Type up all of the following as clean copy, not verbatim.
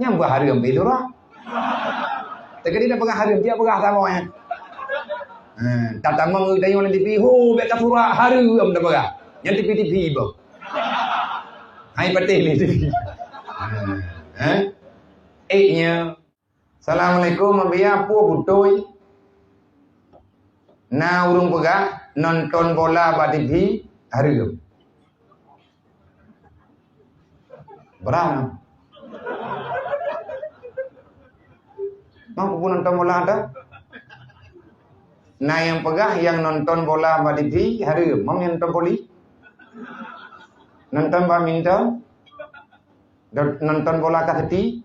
Nyambah harum itu lah. Tapi dia pegang harum dia pegang sama ya. Tata mengu tayong ng TV ho beta pura harum dah pegang. Yang TV ibo. Hai patih ni TV. Nya Assalamualaikum mabia pu butoi. Na urung pegang nonton bola ba TV harum. Berang. Mau pun nonton bola ada? Nah yang pegah yang nonton bola ba TV harum. Mau yang nonton poli? Nonton badminton? Nonton bola kaseti?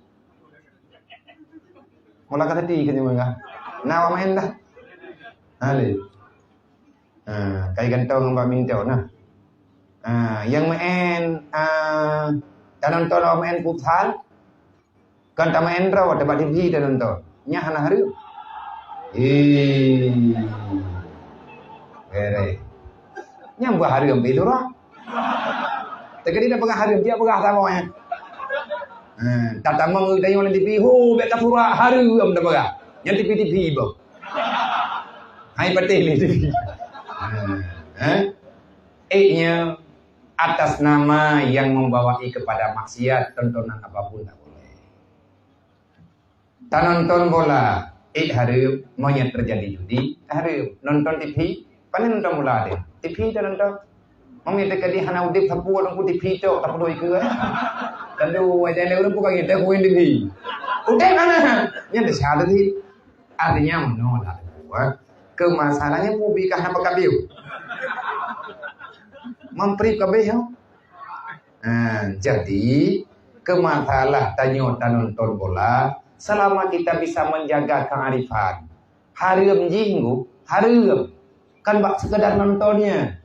Bola kaseti kan juga. Nah main dah. Hale. Kayak gantong badminton nah. Yang main dan nonton main futsal kan tak main raw ada TV dan nonton nya hana hari kere nya mbah hari itu lah tapi dia pegang hari dia pegang sama ya tata mengu tayong ng TV ho beta pura hari dah pegang yang TV ibo hai patih ni TV nya atas nama yang membawai kepada maksiat tontonan apapun tak boleh. Tak nonton bola, harum, maunya terjadi judi, harum. Nonton TV, paling nonton bola deh. TV tak nonton. Maunya terjadi hana udip sapu orang pun TV tu tak perlu ikut. Tentu wajah dia orang bukan kita kuin TV. Udah mana? Yang desa tadi artinya menolak. Kemasalahnya publik apa kabiu? Memperi kabeh jadi kemasalah tanyo nonton bola selama kita bisa menjaga kearifan harum jinggu harum kan bak sekedar nontonnya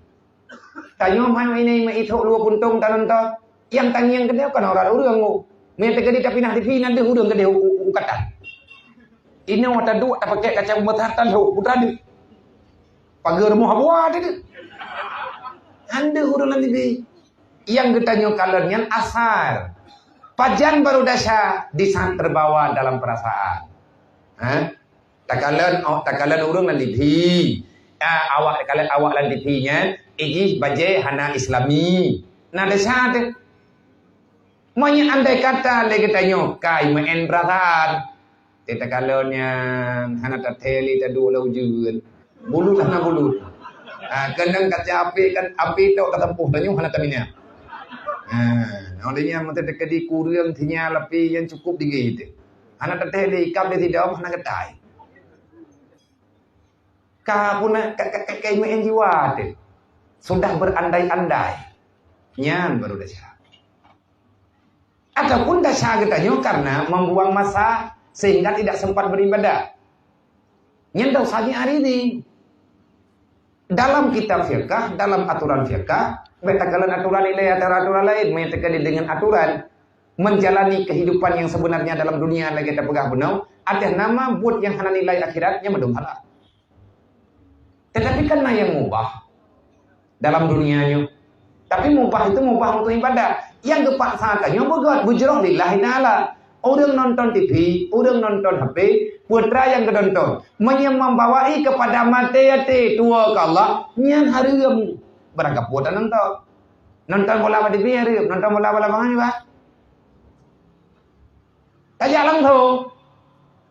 tanyo main ini itu lu puntung nonton yang tanya yang gede kan orang urang me tegedi tapi nah TV nanti urang gede ukatan ini wata dua tak pakai kaca matahatan ho putra di pagar mu habwa tadi anda huruf TV yang getanya kalonnya asar pajan baru dasar disan terbawa dalam perasaan takalan urung nanti TV awak kalian awak lan TV-nya iji baje hana islami nah dasar tu monya andai kata lagi getanya kai main perasaan takalannya hana tateli tadu laujun bulu hana bulu kendang kaca api kan api tu ketempuh tanyung hana taminya. Olehnya mesti dekedi kurang tinya lebih yang cukup tinggi itu. Hana teteh di kap di tidak hana ketai. Kapuna kayak main jiwa tu. Sudah berandai-andai. Nyan baru dasar. Ataupun dasar katanya karena membuang masa sehingga tidak sempat beribadah. Nyan tahu saja hari ini. Dalam kitab fiqh, dalam aturan fiqh, betakalan aturan ini antara aturan lain, menyatakan dengan aturan menjalani kehidupan yang sebenarnya dalam dunia lagi kita pegang benau, ada nama buat yang hana nilai akhiratnya medung halal. Tetapi karena yang mubah dalam dunianya, tapi mubah itu mubah untuk ibadah. Yang kepaksaannya buat bujroh lillahi ta'ala. Orang nonton TV, orang nonton HP, putra yang kedonton membawai kepada mati tua ke Allah nyan harum berangkat putra nonton bola pada TV harum nonton bola bangan ba tajak lang tu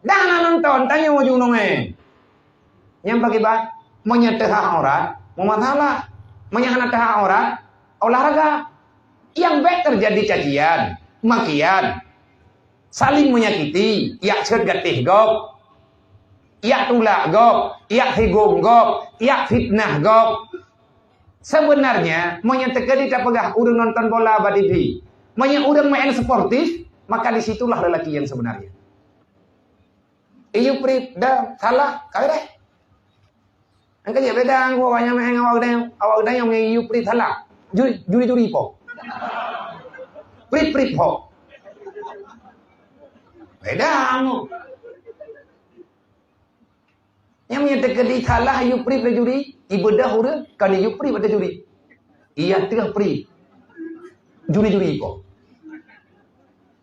dah nonton tanya ujung nonge yang bagi ba menyetah orang masalah menyetah orang olahraga yang baik terjadi cacian makian saling menyakiti, yak gatih gop, yak tulak gop, yak higum gop, yak fitnah gop. Sebenarnya, menyatakan tidak pegah urang nonton bola ba TV, urang main sportif, maka disitulah lelaki yang sebenarnya. Iyo prip dah salah, kau deh. Angkat je beda anggo banyak main awak dah yang iyo prip salah, juri po, prip po. Beda anu. Yang menyatakan di salah yupri pada juri, ibadah orang kan yupri pada juri. Ia tengah pri. Juri-juri ko.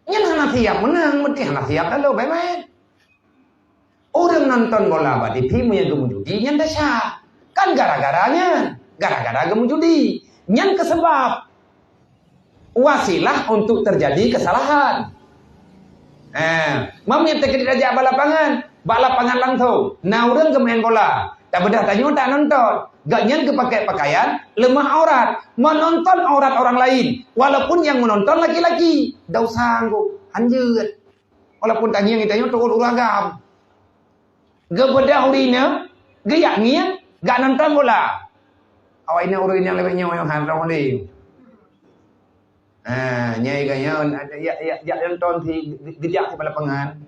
Yang anak siap menang, mesti anak siap lalu bebek. Orang nonton bola badi punya gemu judi nyan dasar. Kan gara-garanya, gara-gara gemu judi. Nyan kesebab wasilah untuk terjadi kesalahan. Mami yang terkait raja balapangan langsung. Nah orang main bola, tak bedah tanya tak nonton. Gak nyan kepakai pakaian, lemah aurat, menonton aurat orang lain. Walaupun yang menonton laki-laki, dah sanggup, anjir. Walaupun tanya yang tanya turun uragam. Gak bedah urina, gak ngian, gak nonton bola. Awalnya urina lebihnya yang hantar ni. Nyai kaya ya nonton si gejak di lapangan.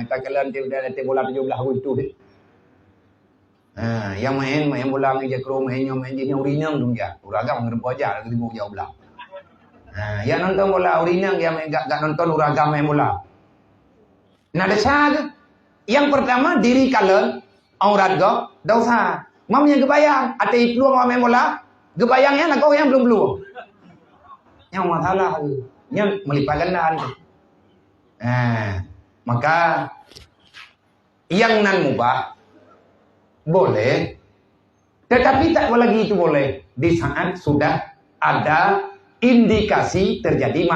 Kakalan ti bola 17 itu. Yang main bola ngi jekro main yang urina dong ya. Uragam ngerem aja lagi mau jauh belah. Yang nonton bola urina yang gak nonton uragam main bola. Nah dasar yang pertama diri kalian aurat go dosa. Mamnya kebayang ate peluang main bola, kebayangnya nak kau yang belum peluang. Yang masalah yang melipat gandaan. Maka yang nan mubah boleh, tetapi tak lagi itu boleh di saat sudah ada indikasi terjadi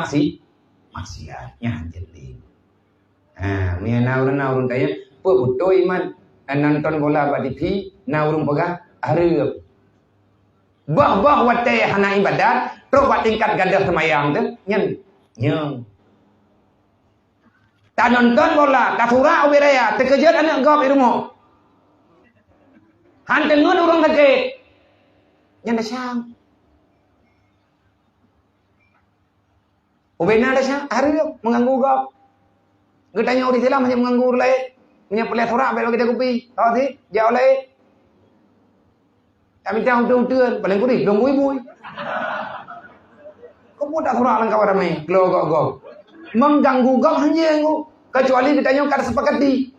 maksiatnya jadi. Naurun kaya betul iman nonton bola badi pi naurun pegah hareup. Bah wate hana ibadat terus buat tingkat ganda semayang tu nyeng. Tak nonton bola kasura ubiraya terkejut anak gop di rumah. Han tengun urang sakit. Yang dasang. Ubena dasang hareup mengganggu gop. Getanya uri sila masih mengganggu lain. Punya pelet sorak belo kita kopi. Tahu sih? Jauh lain. Kami tahu tuan paling kuri belum bui. Kau pun tak sorak langkah ramai. Glo. Mengganggu gop hanya aku. Kecuali ditanya kada sepakati.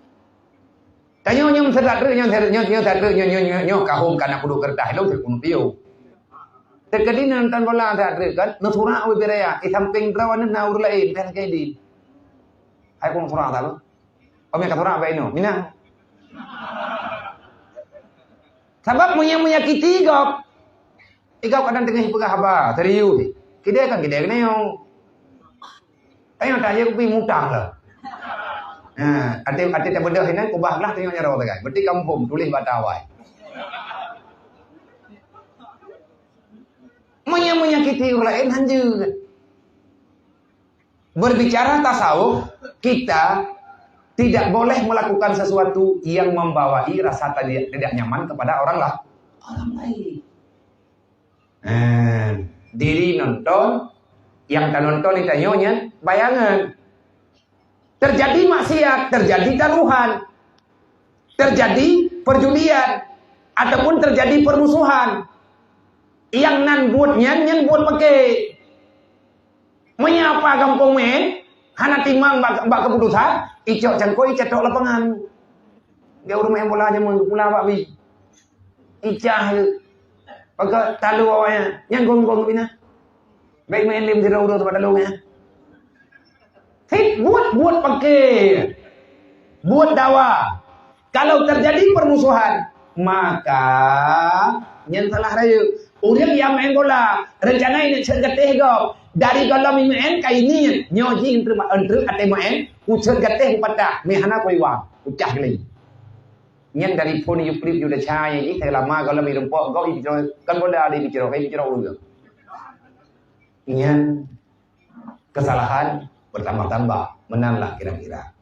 Tanya nyom sedat nyo kahum kana kudu kertas lo kuno piu. Terkadi nonton bola tak kan. No sorak we beraya. I samping drawan na ur lain kan kayak di. Hai kong sorak tak lo. Kami kata sorak apa ini? Minang. Sebab menyakiti gop. Igap kadang tengah pegah apa? Serius. Kita kan kita kena yang. Ayo tanya kopi mutang lah. Ati tak benda ini kubah lah tengok nyarau tekan. Berarti kampung tulis batawai. Menyakiti orang lain hanjur. Berbicara tasawuf, kita tidak boleh melakukan sesuatu yang membawai rasa tidak nyaman kepada orang lain. Diri nonton, yang tak nonton itu nyonya, bayangan. Terjadi maksiat, terjadi taruhan, terjadi perjudian, ataupun terjadi permusuhan. Yang nan buat nyan buat pakai. Menyapa kampung men, hana timang bak keputusan, icok cangkoi cetok lapangan. Dia urut main bola aja mun pula bak bi. Icah pakai talu awalnya, yang gong bina. Baik main lim zero tempat talungnya. Buat pakai, buat dakwah. Kalau terjadi permusuhan, maka yang salah raya. Orang yang main bola, rencana ini cergeteh gop. Dari kalau main kayak ini, nyoji entre ate main, ucer geteh pada, mehana koi wang, ucah lagi. Nyen dari phone yukrip juga cahaya ini, saya lama kalau main rumput, gop bicara kan bola ada bicara ulang. Nyen kesalahan bertambah-tambah, menanglah kira-kira.